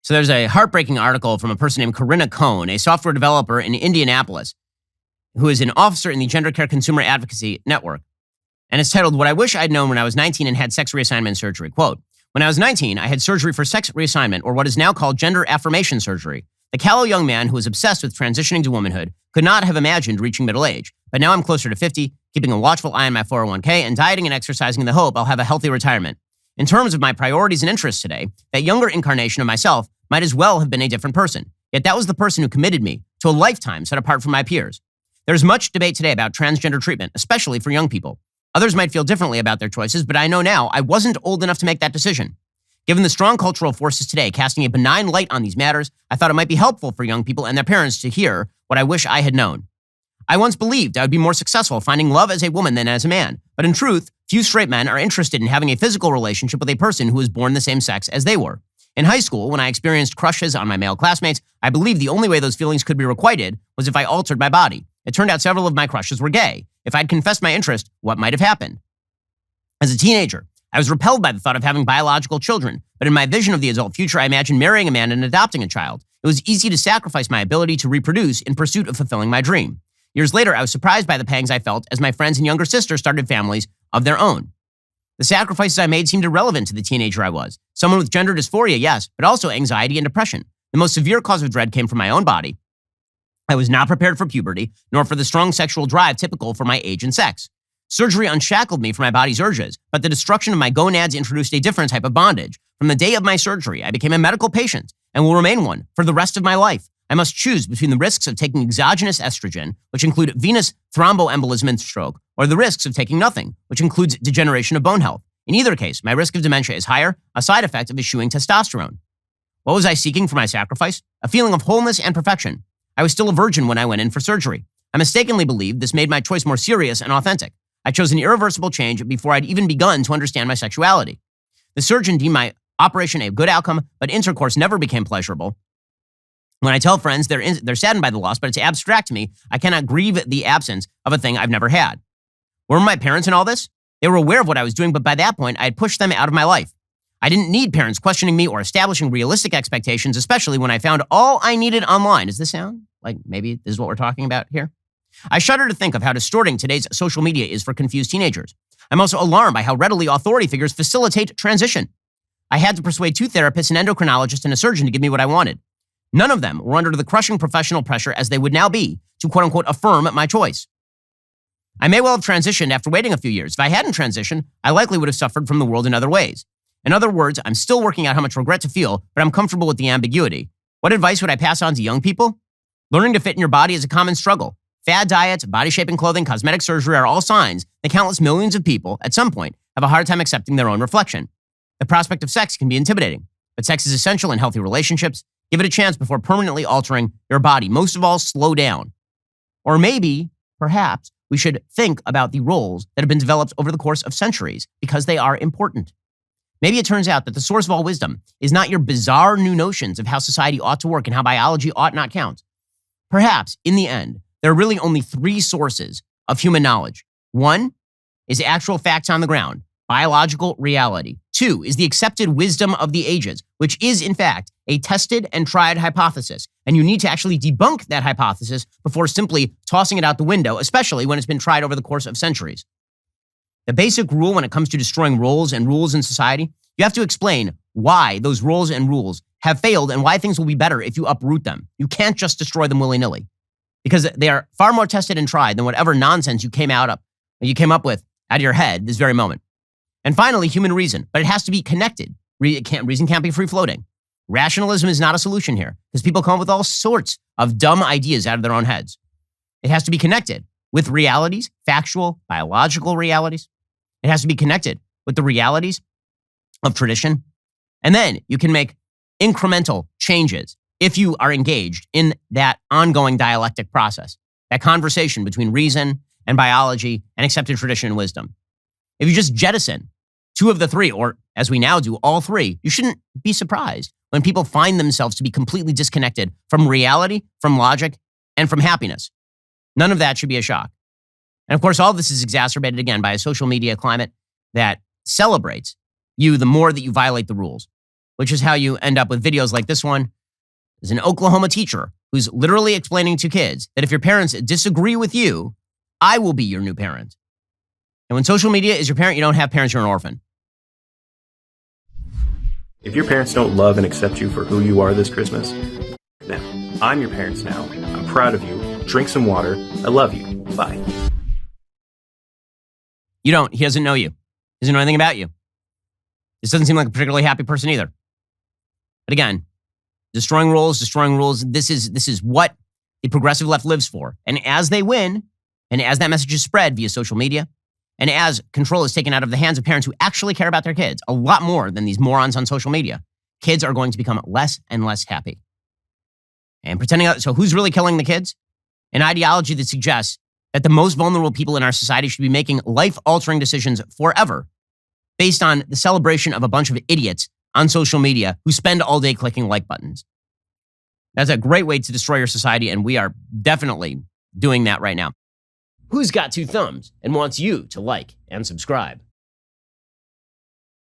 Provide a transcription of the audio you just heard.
So there's a heartbreaking article from a person named Corinna Cohn, a software developer in Indianapolis, who is an officer in the Gender Care Consumer Advocacy Network. And it's titled, What I Wish I'd Known When I Was 19 and Had Sex Reassignment Surgery. Quote, when I was 19, I had surgery for sex reassignment, or what is now called gender affirmation surgery. The callow young man who was obsessed with transitioning to womanhood could not have imagined reaching middle age. But now I'm closer to 50, keeping a watchful eye on my 401k and dieting and exercising in the hope I'll have a healthy retirement. In terms of my priorities and interests today, that younger incarnation of myself might as well have been a different person. Yet that was the person who committed me to a lifetime set apart from my peers. There's much debate today about transgender treatment, especially for young people. Others might feel differently about their choices, but I know now I wasn't old enough to make that decision. Given the strong cultural forces today casting a benign light on these matters, I thought it might be helpful for young people and their parents to hear what I wish I had known. I once believed I would be more successful finding love as a woman than as a man, but in truth, few straight men are interested in having a physical relationship with a person who was born the same sex as they were. In high school, when I experienced crushes on my male classmates, I believed the only way those feelings could be requited was if I altered my body. It turned out several of my crushes were gay. If I'd confessed my interest, what might have happened? As a teenager, I was repelled by the thought of having biological children, but in my vision of the adult future, I imagined marrying a man and adopting a child. It was easy to sacrifice my ability to reproduce in pursuit of fulfilling my dream. Years later, I was surprised by the pangs I felt as my friends and younger sisters started families of their own. The sacrifices I made seemed irrelevant to the teenager I was. Someone with gender dysphoria, yes, but also anxiety and depression. The most severe cause of dread came from my own body. I was not prepared for puberty, nor for the strong sexual drive typical for my age and sex. Surgery unshackled me from my body's urges, but the destruction of my gonads introduced a different type of bondage. From the day of my surgery, I became a medical patient and will remain one for the rest of my life. I must choose between the risks of taking exogenous estrogen, which include venous thromboembolism and stroke, or the risks of taking nothing, which includes degeneration of bone health. In either case, my risk of dementia is higher, a side effect of eschewing testosterone. What was I seeking for my sacrifice? A feeling of wholeness and perfection. I was still a virgin when I went in for surgery. I mistakenly believed this made my choice more serious and authentic. I chose an irreversible change before I'd even begun to understand my sexuality. The surgeon deemed my operation a good outcome, but intercourse never became pleasurable. When I tell friends, they're saddened by the loss, but it's abstract to me. I cannot grieve the absence of a thing I've never had. Were my parents in all this? They were aware of what I was doing, but by that point, I had pushed them out of my life. I didn't need parents questioning me or establishing realistic expectations, especially when I found all I needed online. Does this sound like maybe this is what we're talking about here? I shudder to think of how distorting today's social media is for confused teenagers. I'm also alarmed by how readily authority figures facilitate transition. I had to persuade 2 therapists, an endocrinologist, and a surgeon to give me what I wanted. None of them were under the crushing professional pressure as they would now be to quote-unquote affirm my choice. I may well have transitioned after waiting a few years. If I hadn't transitioned, I likely would have suffered from the world in other ways. In other words, I'm still working out how much regret to feel, but I'm comfortable with the ambiguity. What advice would I pass on to young people? Learning to fit in your body is a common struggle. Fad diets, body-shaping clothing, cosmetic surgery are all signs that countless millions of people, at some point, have a hard time accepting their own reflection. The prospect of sex can be intimidating, but sex is essential in healthy relationships. Give it a chance before permanently altering your body. Most of all, slow down. Or maybe, perhaps, we should think about the roles that have been developed over the course of centuries because they are important. Maybe it turns out that the source of all wisdom is not your bizarre new notions of how society ought to work and how biology ought not count. Perhaps, in the end, there are really only 3 sources of human knowledge. 1 is actual facts on the ground, biological reality. 2 is the accepted wisdom of the ages, which is, in fact, a tested and tried hypothesis. And you need to actually debunk that hypothesis before simply tossing it out the window, especially when it's been tried over the course of centuries. The basic rule when it comes to destroying roles and rules in society, you have to explain why those roles and rules have failed and why things will be better if you uproot them. You can't just destroy them willy-nilly because they are far more tested and tried than whatever nonsense you came up with out of your head this very moment. And finally, human reason, but it has to be connected. Reason can't be free-floating. Rationalism is not a solution here because people come up with all sorts of dumb ideas out of their own heads. It has to be connected with realities, factual, biological realities. It has to be connected with the realities of tradition. And then you can make incremental changes if you are engaged in that ongoing dialectic process, that conversation between reason and biology and accepted tradition and wisdom. If you just jettison 2 of the 3, or as we now do, all 3, you shouldn't be surprised when people find themselves to be completely disconnected from reality, from logic, and from happiness. None of that should be a shock. And of course, all this is exacerbated again by a social media climate that celebrates you the more that you violate the rules. which is how you end up with videos like this one. There's an Oklahoma teacher who's literally explaining to kids that if your parents disagree with you, I will be your new parent. And when social media is your parent, you don't have parents, you're an orphan. If your parents don't love and accept you for who you are this Christmas, now, I'm your parents now. I'm proud of you. Drink some water. I love you. Bye. You don't. He doesn't know you. He doesn't know anything about you. This doesn't seem like a particularly happy person either. But again, destroying rules. This is what the progressive left lives for. And as they win, and as that message is spread via social media, and as control is taken out of the hands of parents who actually care about their kids, a lot more than these morons on social media, kids are going to become less and less happy. And so who's really killing the kids? An ideology that suggests that the most vulnerable people in our society should be making life-altering decisions forever based on the celebration of a bunch of idiots on social media who spend all day clicking like buttons. That's a great way to destroy your society, and we are definitely doing that right now. Who's got two thumbs and wants you to like and subscribe?